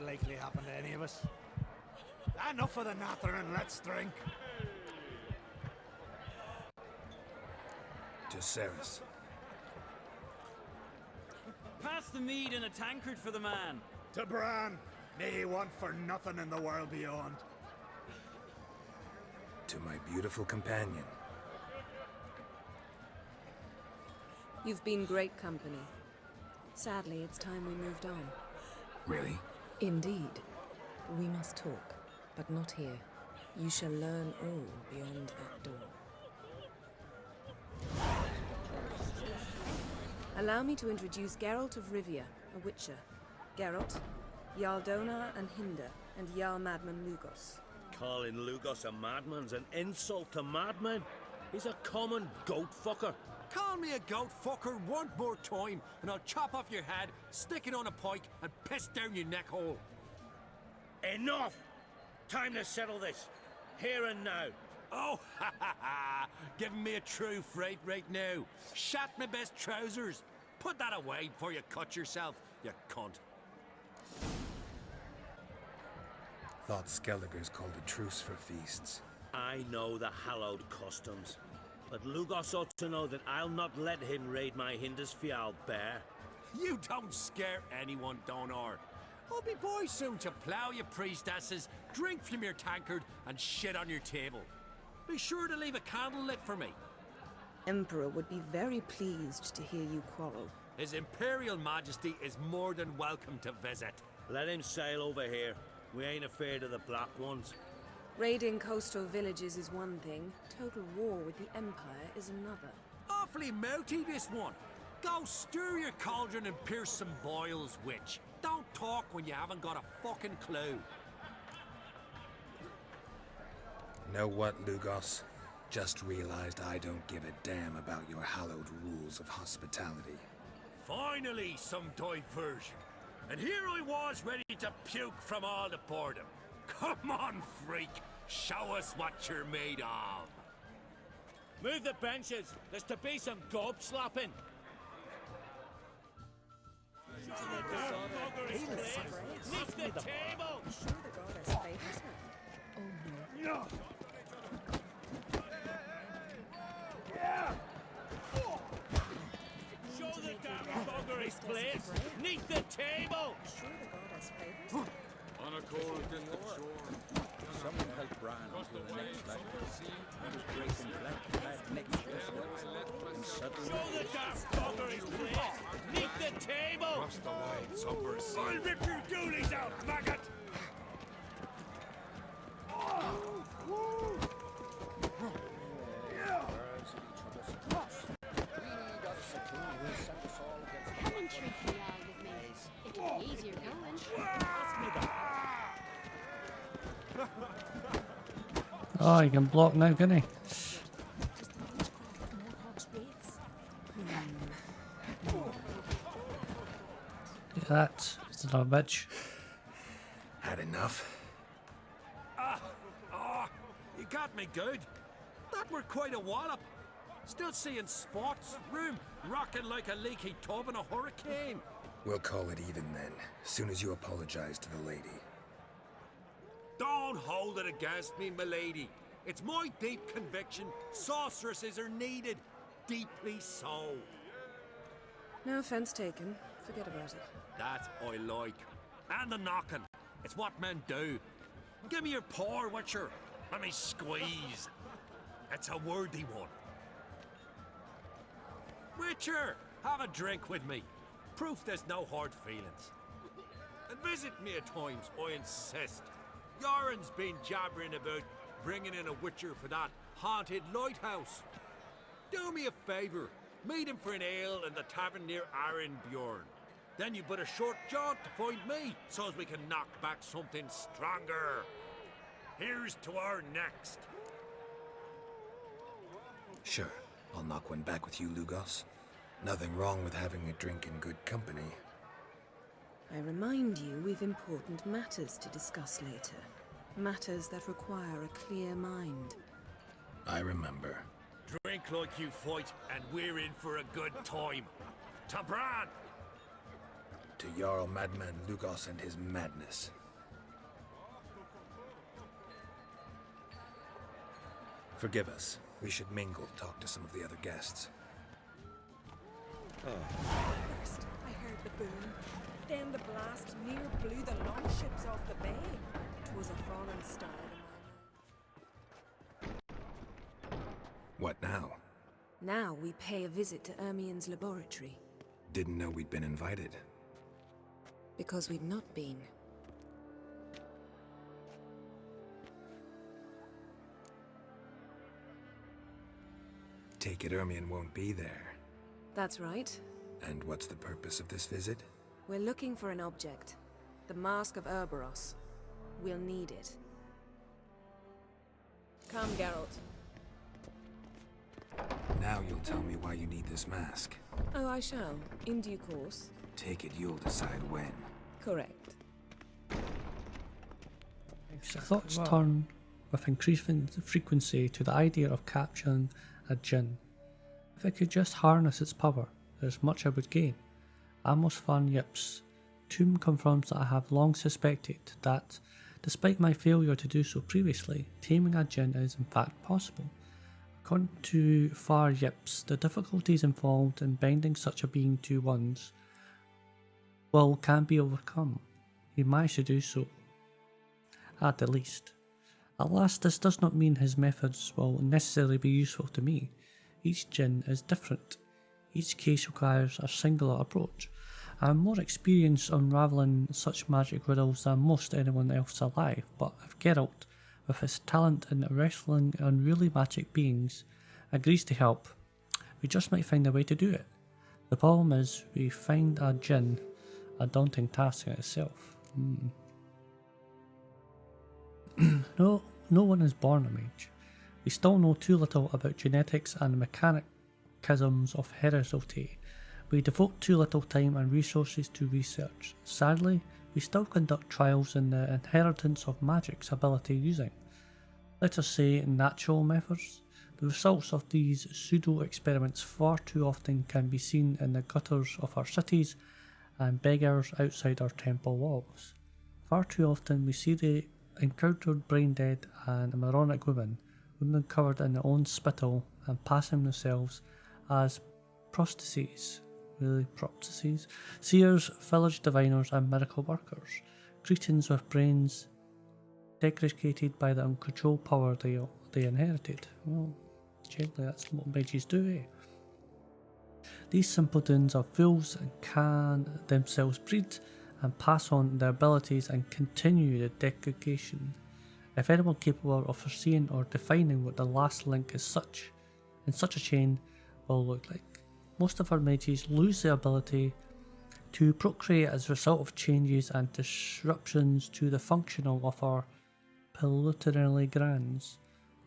likely happen to any of us. Enough of the nattering, let's drink. To Ceres. Pass the mead in a tankard for the man. To Bran, may he want for nothing in the world beyond. To my beautiful companion. You've been great company. Sadly, it's time we moved on. Really? Indeed. We must talk, but not here. You shall learn all beyond that door. Allow me to introduce Geralt of Rivia, a witcher. Geralt, Jarl Donar and Hinder, and Jarl Madman Lugos. Calling Lugos a madman's an insult to madmen. He's a common goat fucker. Call me a goat fucker one more time, and I'll chop off your head, stick it on a pike, and piss down your neck hole. Enough! Time to settle this. Here and now. Oh, ha ha ha! Giving me a true fright right now. Shat my best trousers. Put that away before you cut yourself, you cunt. Thought Skelliger's called a truce for feasts. I know the hallowed customs, but Lugos ought to know that I'll not let him raid my Hindisfial bear. You don't scare anyone, Donar. I'll be boys soon to plough your priestesses, drink from your tankard, and shit on your table. Be sure to leave a candle lit for me. Emperor would be very pleased to hear you quarrel. His Imperial Majesty is more than welcome to visit. Let him sail over here. We ain't afraid of the Black Ones. Raiding coastal villages is one thing. Total war with the Empire is another. Awfully mouty, this one. Go stir your cauldron and pierce some boils, witch. Don't talk when you haven't got a fucking clue. Know what, Lugos? Just realized I don't give a damn about your hallowed rules of hospitality. Finally, some diversion. And here I was ready to puke from all the boredom. Come on, freak. Show us what you're made of. Move the benches. There's to be some gob slapping. Leave the table. Sure the goddess favors her. Oh no. Show the damn bugger his place. Neath the table. Sure the goddess favors her. On a cold distant shore. Someone help Bran until the next light. He was breaking black next and suddenly... Show the damn bugger his place. Neath the table. Cross the wide somber sea. I'll rip your doolies out, maggot. Come and treat the yard with me. It'll be easier going. Oh, he can block now, can he? Look at that. It's a little bitch. Had enough? You got me good. That were quite a wallop. Still seeing spots, room rocking like a leaky tub in a hurricane. We'll call it even then, soon as you apologize to the lady. Don't hold it against me, milady. It's my deep conviction sorceresses are needed. Deeply so. No offense taken. Forget about it. That I like. And the knocking. It's what men do. Give me your paw, Witcher. Let me squeeze. It's a worthy one. Witcher, have a drink with me. Proof there's no hard feelings. And visit me at times, I insist. Yoren's been jabbering about bringing in a Witcher for that haunted lighthouse. Do me a favour. Meet him for an ale in the tavern near Arenbjorn. Then you put a short jaunt to find me, so as we can knock back something stronger. Here's to our next. Sure, I'll knock one back with you, Lugos. Nothing wrong with having a drink in good company. I remind you we've important matters to discuss later. Matters that require a clear mind. I remember. Drink like you fight, and we're in for a good time. To Bran! to Jarl Madman Lugos and his madness. Forgive us. We should mingle, talk to some of the other guests. First, I heard the boom. Then the blast near blew the longships off the bay. 'Twas a fallen star to my mind. What now? Now we pay a visit to Ermien's laboratory. Didn't know we'd been invited. Because we've not been. Take it Ermien won't be there. That's right. And what's the purpose of this visit? We're looking for an object. The Mask of Ouroboros. We'll need it. Come, Geralt. Now you'll tell me why you need this mask. Oh, I shall. In due course. Take it you'll decide when. Correct. Thoughts turn with increasing frequency to the idea of capturing a djinn. If I could just harness its power, there's much I would gain. Amos van Yip's tomb confirms that I have long suspected that, despite my failure to do so previously, taming a djinn is in fact possible. According to Far Yips, the difficulties involved in binding such a being to one's will can be overcome. He managed to do so, at the least. Alas, this does not mean his methods will necessarily be useful to me. Each djinn is different. Each case requires a singular approach. I am more experienced unravelling such magic riddles than most anyone else alive, but if Geralt, with his talent in wrestling unruly magic beings, agrees to help, we just might find a way to do it. The problem is, we find a djinn a daunting task in itself. No one is born a mage. We still know too little about genetics and the mechanisms of heredity. We devote too little time and resources to research. Sadly, we still conduct trials in the inheritance of magic's ability using, let us say, natural methods. The results of these pseudo-experiments far too often can be seen in the gutters of our cities and beggars outside our temple walls. Far too often we see the encountered brain-dead and moronic women covered in their own spittle and passing themselves as prostheses. Really, prostheses? Seers, village diviners and miracle workers. Cretins with brains degraded by the uncontrolled power they inherited. Well, gently, that's what mages do, eh? These simpletons are fools and can themselves breed and pass on their abilities and continue the degradation. If anyone capable of foreseeing or defining what the last link in such a chain will look like. Most of our mages lose the ability to procreate as a result of changes and disruptions to the functional of our pituitary glands.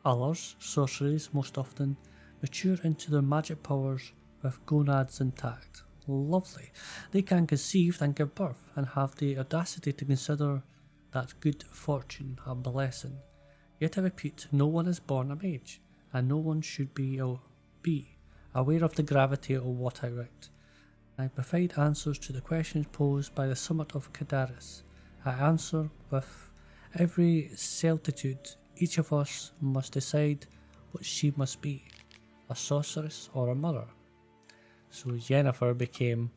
Others, sorceries most often, mature into their magic powers with gonads intact. Lovely. They can conceive and give birth and have the audacity to consider that good fortune a blessing. Yet I repeat, no one is born a mage, and no one should be aware of the gravity of what I write. I provide answers to the questions posed by the summit of Cadaris. I answer with every certitude. Each of us must decide what she must be, a sorceress or a mother. So Yennefer became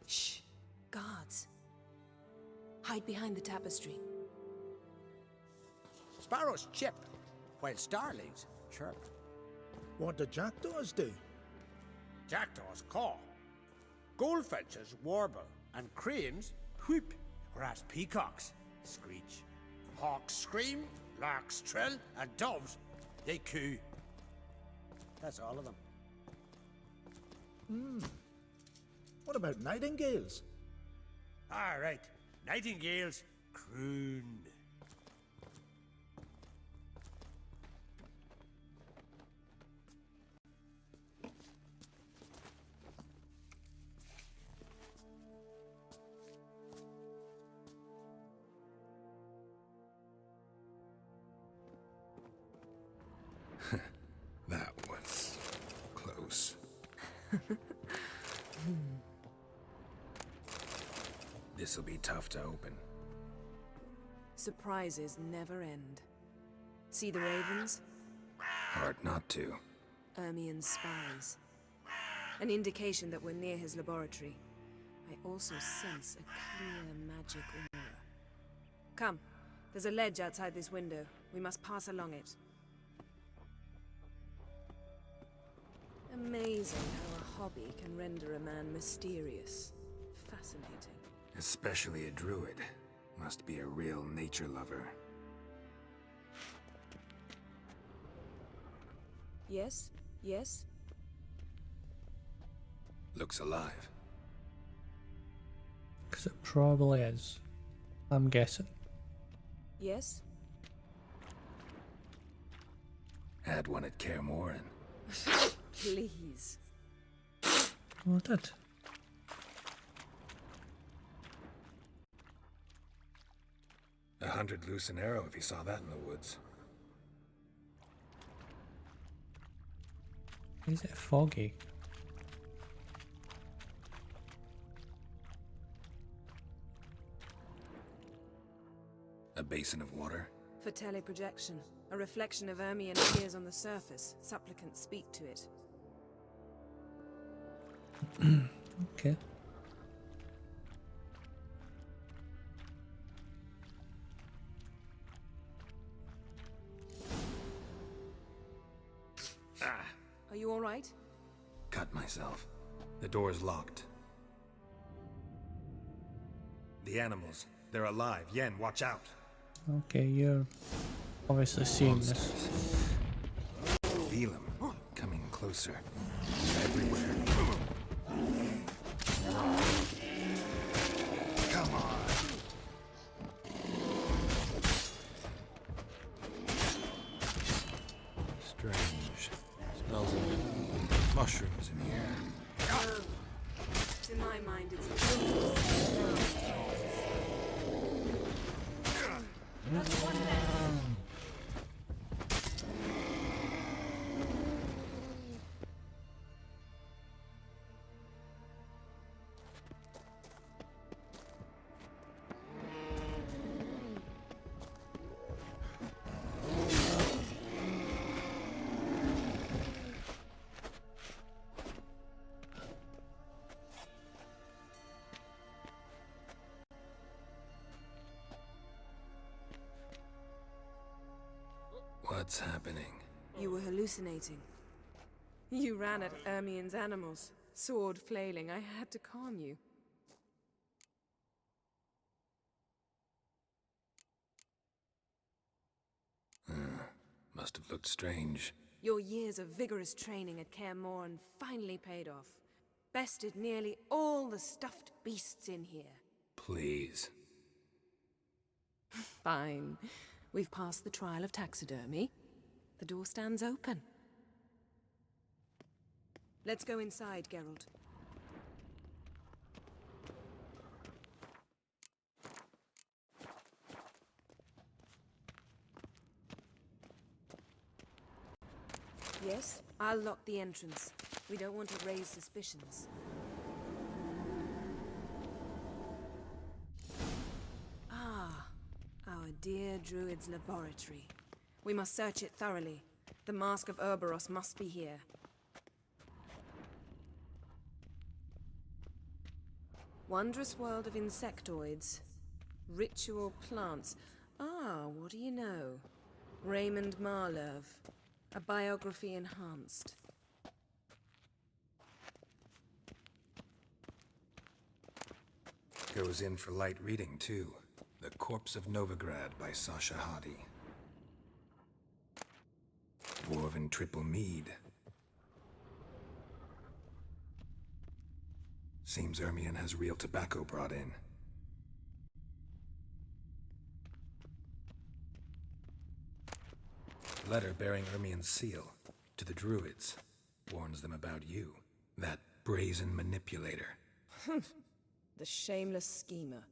Shh! Guards! Hide behind the tapestry. Sparrows chip, while starlings chirp. What do jackdaws do? Jackdaws caw. Goldfinches warble, and cranes whoop, whereas peacocks screech. Hawks scream, larks trill, and doves, they coo. That's all of them. What about nightingales? All right, nightingales croon. This'll be tough to open. Surprises never end. See the ravens? Hard not to. Ermien's spies. An indication that we're near his laboratory. I also sense a clear magic aura. Come, there's a ledge outside this window. We must pass along it. Amazing how a hobby can render a man mysterious. Fascinating. Especially a druid. Must be a real nature lover. Yes? Yes? Looks alive. 'Cause it probably is. I'm guessing. Yes? Had one at P.A.R.T.Y. Please. Oh, I did. $100 loose an arrow if he saw that in the woods. Is it foggy? A basin of water. For teleprojection. A reflection of Ermien appears on the surface. Supplicants speak to it. Okay. Are you all right? Cut myself. The door's locked. The animals. They're alive. Yen, watch out. Okay, you're obviously seeing this. Feel them. Coming closer. Everywhere. Come on. Strange. Smells of mushrooms in here. To my mind, it's What's happening? You were hallucinating. You ran at Ermien's animals, sword flailing. I had to calm you. Must have looked strange. Your years of vigorous training at Kaer Morhen finally paid off. Bested nearly all the stuffed beasts in here. Please. Fine. We've passed the trial of taxidermy. The door stands open. Let's go inside, Geralt. Yes, I'll lock the entrance. We don't want to raise suspicions. Ah, our dear druid's laboratory. We must search it thoroughly. The Mask of Ouroboros must be here. Wondrous world of insectoids. Ritual plants. Ah, what do you know? Raymond Marlove. A biography enhanced. Goes in for light reading, too. The Corpse of Novigrad by Sasha Hadi. Dwarven Triple Mead. Seems Ermion has real tobacco brought in. Letter bearing Ermion's seal to the druids. Warns them about you, that brazen manipulator. The shameless schemer.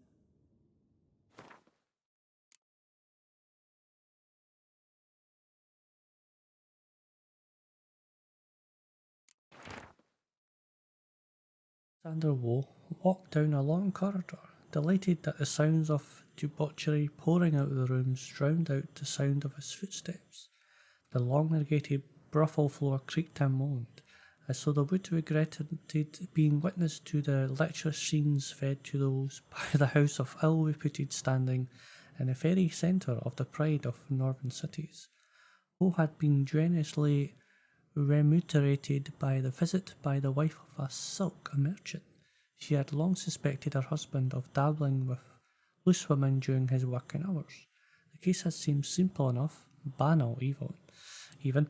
Sandra Woe walked down a long corridor, delighted that the sounds of debauchery pouring out of the rooms drowned out the sound of his footsteps. The long irrigated brothel floor creaked and moaned, as though the wood regretted being witness to the lecherous scenes fed to those by the house of ill-reputed standing in the very centre of the pride of northern cities, who had been generously remunerated by the visit by the wife of a silk merchant. She had long suspected her husband of dabbling with loose women during his working hours. The case had seemed simple enough, banal even.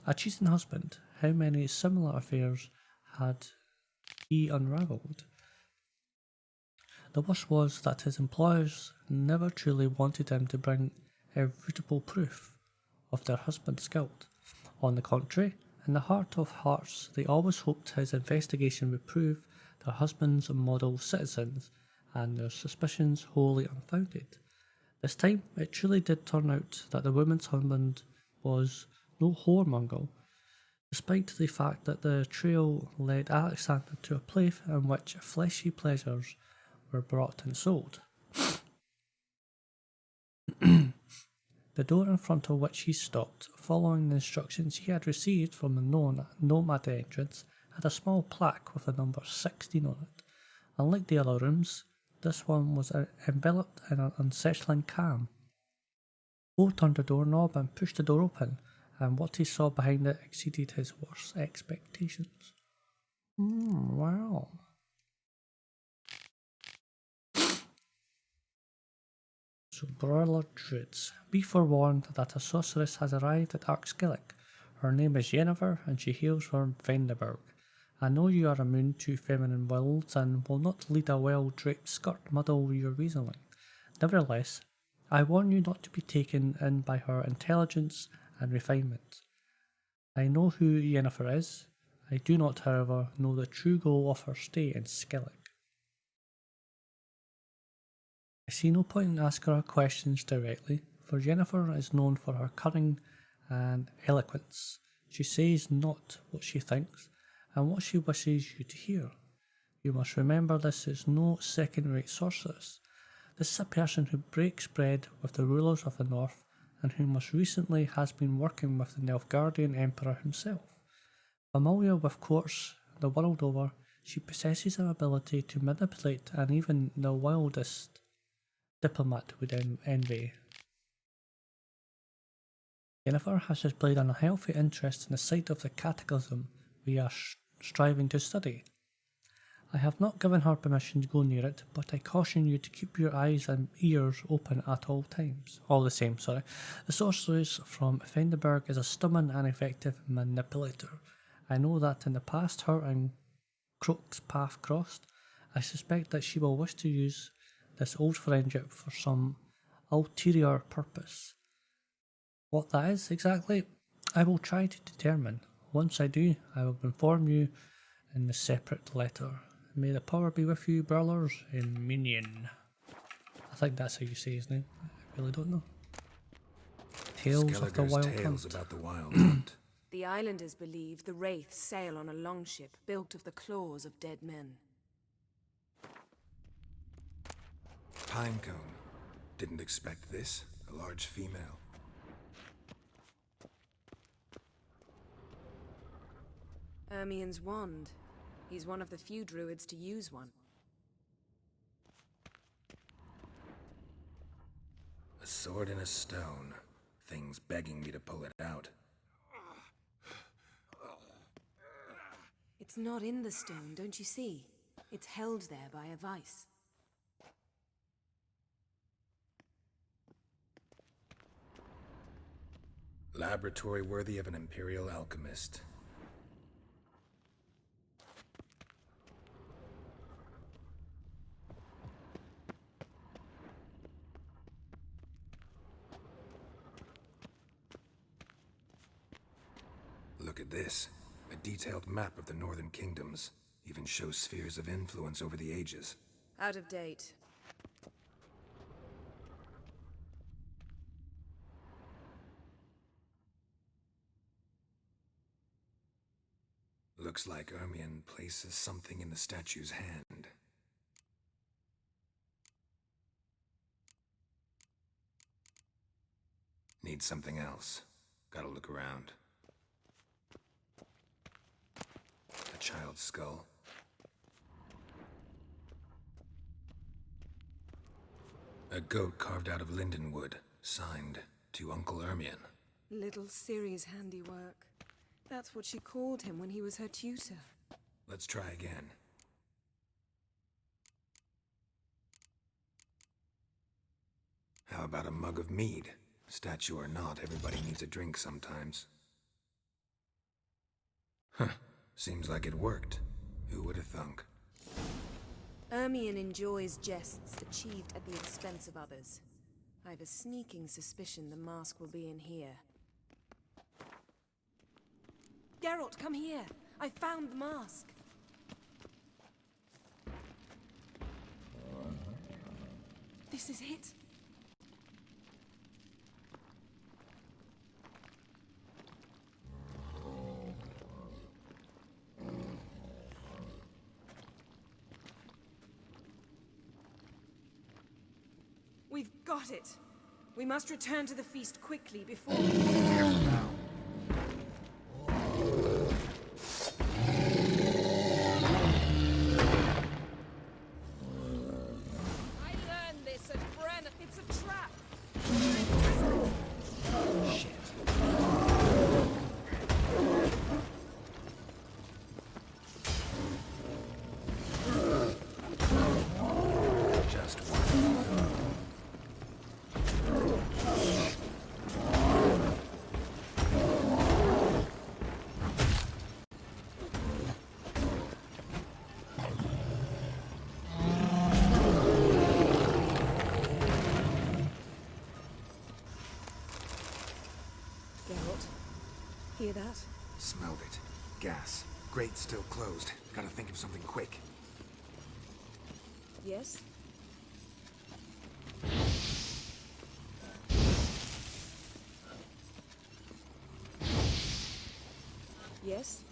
A cheating husband, how many similar affairs had he unravelled? The worst was that his employers never truly wanted him to bring irrefutable proof of their husband's guilt. On the contrary, in the heart of hearts, they always hoped his investigation would prove their husbands model citizens and their suspicions wholly unfounded. This time, it truly did turn out that the woman's husband was no whoremonger, despite the fact that the trio led Alexander to a place in which fleshy pleasures were bought and sold. The door in front of which he stopped, following the instructions he had received from the gnome at the entrance, had a small plaque with the number 16 on it. Unlike the other rooms, this one was enveloped in an unsettling calm. Poe turned the doorknob and pushed the door open, and what he saw behind it exceeded his worst expectations. Wow. So, broiler druids, be forewarned that a sorceress has arrived at Arkskillick. Her name is Yennefer, and she hails from Venderberg. I know you are immune to feminine wills, and will not let a well-draped skirt muddle your reasoning. Nevertheless, I warn you not to be taken in by her intelligence and refinement. I know who Yennefer is. I do not, however, know the true goal of her stay in Skillick. I see no point in asking her questions directly, for Yennefer is known for her cunning and eloquence. She says not what she thinks, and what she wishes you to hear. You must remember this is no second-rate sorceress. This is a person who breaks bread with the rulers of the north, and who most recently has been working with the Nilfgaardian Emperor himself. Familiar with courts the world over, she possesses an ability to manipulate and even the wildest diplomat would envy. Yennefer has displayed an unhealthy interest in the site of the cataclysm we are striving to study. I have not given her permission to go near it, but I caution you to keep your eyes and ears open at all times. The sorceress from Venderberg is a stubborn and effective manipulator. I know that in the past her and Croak's path crossed. I suspect that she will wish to use this old friendship for some ulterior purpose. What that is exactly, I will try to determine. Once I do, I will inform you in the separate letter. May the power be with you, brothers, in Minion. I think that's how you say his name. I really don't know. Tales of the Wild Tales Hunt. about the Wild Hunt. The islanders believe the wraiths sail on a longship built of the claws of dead men. Pinecone. Didn't expect this. A large female. Ermien's wand. He's one of the few druids to use one. A sword and a stone. Things begging me to pull it out. It's not in the stone, don't you see? It's held there by a vice. Laboratory worthy of an imperial alchemist. Look at this. A detailed map of the northern kingdoms. Even shows spheres of influence over the ages. Out of date. Looks Looks like Ermion places something in the statue's hand. Need something else. Gotta look around. A child's skull. A goat carved out of linden wood, signed to Uncle Ermion. Little Ciri's handiwork. That's what she called him when he was her tutor. Let's try again. How about a mug of mead? Statue or not, everybody needs a drink sometimes. Huh. Seems like it worked. Who would have thunk? Ermion enjoys jests achieved at the expense of others. I've a sneaking suspicion the mask will be in here. Geralt, come here! I found the mask! This is it! We've got it! We must return to the feast quickly before... Careful now. I learned this at Brennan. It's a trap! Shit. Just one. Geralt, hear that? Smelled it. Gas. Grate still closed. Gotta think of something quick. Yes? Yes?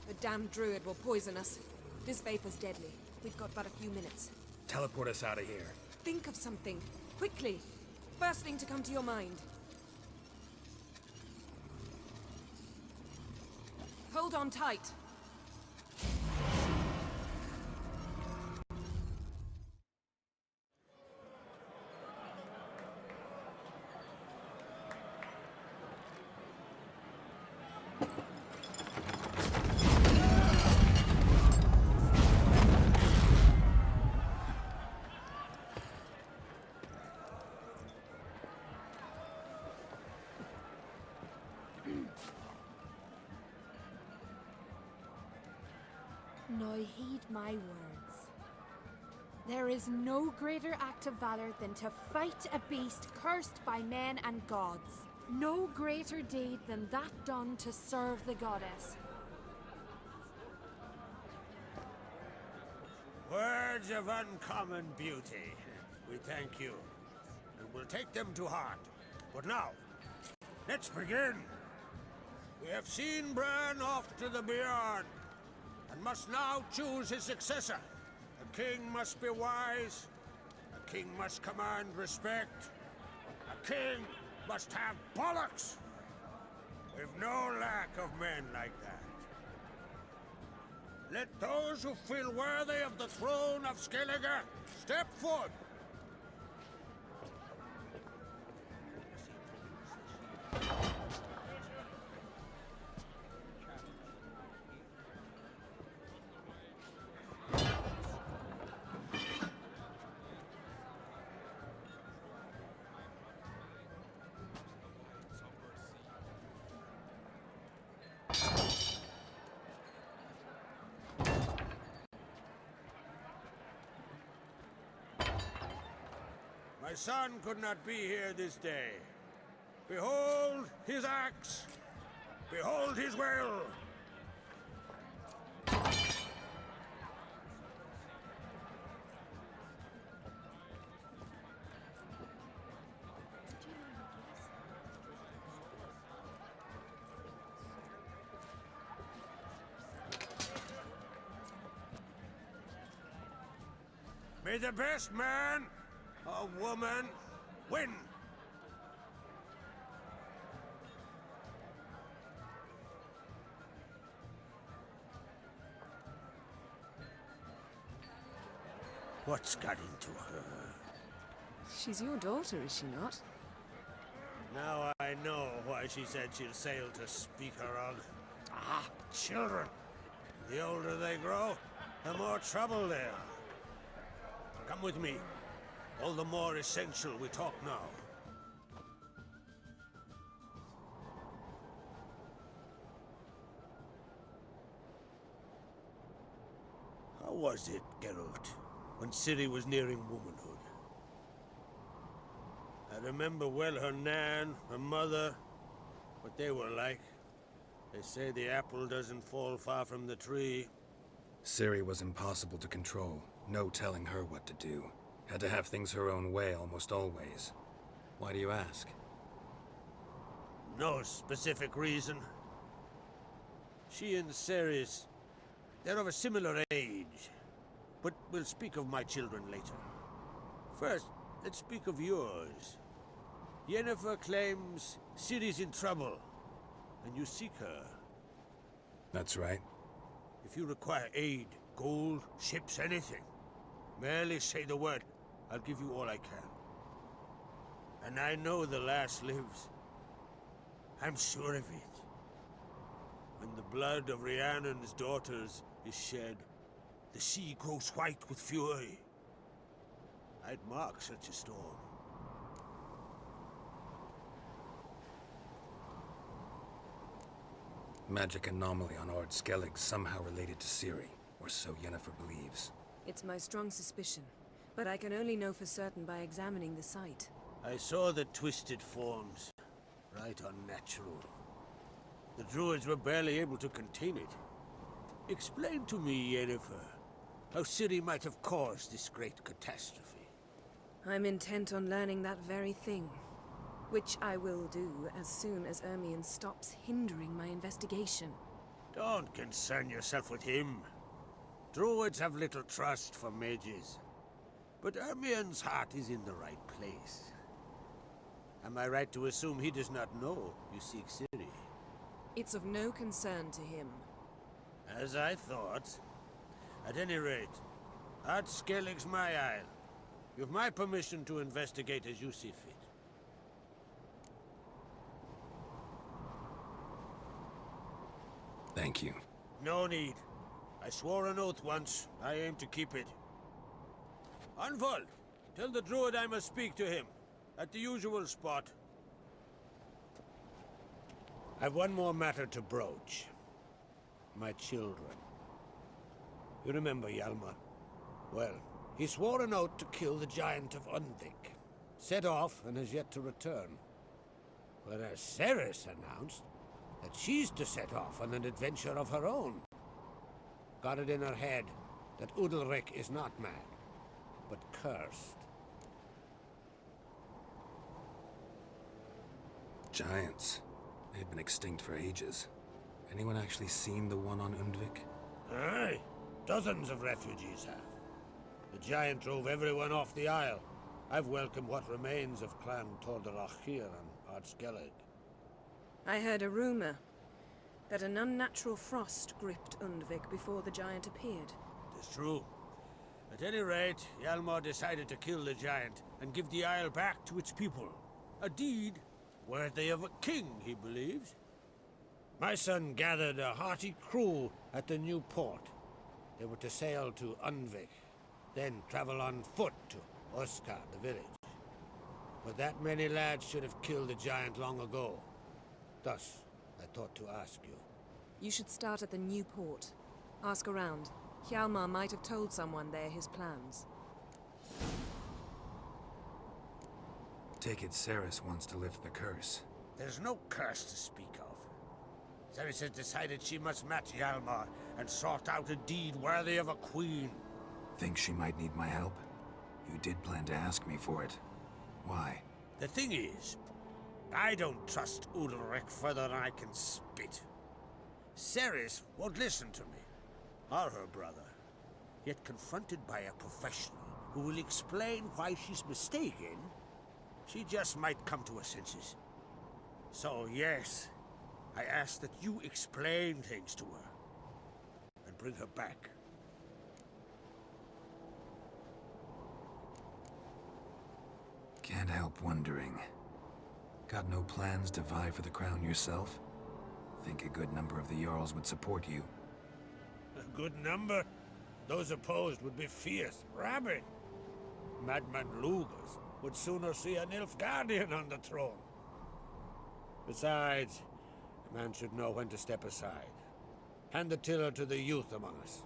The damned druid will poison us. This vapor's deadly. We've got but a few minutes. Teleport us out of here. Think of something. Quickly. First thing to come to your mind. Hold on tight. Now heed my words. There is no greater act of valor than to fight a beast cursed by men and gods. No greater deed than that done to serve the goddess. Words of uncommon beauty. We thank you, and we'll take them to heart. But now, let's begin. We have seen Bran off to the P.A.R.T.Y, and must now choose his successor. A king must be wise. A king must command respect. A king must have bollocks. We've no lack of men like that. Let those who feel worthy of the throne of Skellige step forward. My son could not be here this day. Behold his axe. Behold his will. May the best man or woman win. What's got into her? She's your daughter, is she not? Now I know why she said she'll sail to speak her of. Ah, children. The older they grow, the more trouble they are. Come with me. All the more essential we talk now. How was it, Geralt, when Ciri was nearing womanhood? I remember well her nan, her mother, what they were like. They say the apple doesn't fall far from the tree. Ciri was impossible to control. No telling her what to do. Had to have things her own way almost always. Why do you ask? No specific reason. She and Ceres, they're of a similar age. But we'll speak of my children later. First, let's speak of yours. Yennefer claims Ciri's in trouble, and you seek her. That's right. If you require aid, gold, ships, anything, merely say the word. I'll give you all I can. And I know the lass lives. I'm sure of it. When the blood of Rhiannon's daughters is shed, the sea grows white with fury. I'd mark such a storm. Magic anomaly on Ard Skellig somehow related to Ciri, or so Yennefer believes. It's my strong suspicion, but I can only know for certain by examining the site. I saw the twisted forms. Right unnatural. The druids were barely able to contain it. Explain to me, Yennefer, how Ciri might have caused this great catastrophe. I'm intent on learning that very thing, which I will do as soon as Ermion stops hindering my investigation. Don't concern yourself with him. Druids have little trust for mages. But Ermion's heart is in the right place. Am I right to assume he does not know you seek Ciri? It's of no concern to him. As I thought. At any rate, Ard Skellig's my isle. You've my permission to investigate as you see fit. Thank you. No need. I swore an oath once. I aim to keep it. Unfold! Tell the druid I must speak to him. At the usual spot. I've one more matter to broach. My children. You remember Hjalmar? Well, he swore an oath to kill the giant of Undvik. Set off and has yet to return. Whereas Ceres announced that she's to set off on an adventure of her own. Got it in her head that Udalric is not mad, but cursed. Giants. They've been extinct for ages. Anyone actually seen the one on Undvik? Aye. Dozens of refugees have. The giant drove everyone off the isle. I've welcomed what remains of Clan Tordarachir and Ard Skellig. I heard a rumor that an unnatural frost gripped Undvik before the giant appeared. It's true. At any rate, Hjalmar decided to kill the giant and give the isle back to its people. A deed worthy of a king, he believes. My son gathered a hearty crew at the new port. They were to sail to Undvik, then travel on foot to Oskar, the village. But that many lads should have killed the giant long ago. Thus, I thought to ask you. You should start at the new port. Ask around. Hjalmar might have told someone there his plans. Take it Ceres wants to lift the curse. There's no curse to speak of. Ceres has decided she must match Hjalmar and sort out a deed worthy of a queen. Think she might need my help? You did plan to ask me for it. Why? The thing is, I don't trust Udalric further than I can spit. Ceres won't listen to me, or her brother. Yet confronted by a professional, who will explain why she's mistaken, she just might come to her senses. So, yes, I ask that you explain things to her and bring her back. Can't help wondering. Got no plans to vie for the crown yourself? Think a good number of the Jarls would support you. A good number? Those opposed would be fierce, rabid. Madman Lugas would sooner see an Nilfgaardian on the throne. Besides, a man should know when to step aside. Hand the tiller to the youth among us.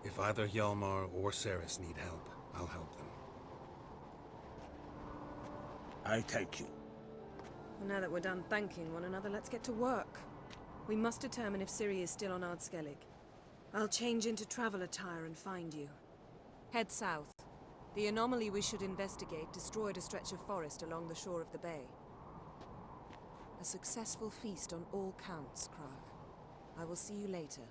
If either Hjalmar or Ceres need help, I'll help them. I thank you. Well, now that we're done thanking one another, let's get to work. We must determine if Ciri is still on Ardskellig. I'll change into travel attire and find you. Head south. The anomaly we should investigate destroyed a stretch of forest along the shore of the bay. A successful feast on all counts, Krag. I will see you later.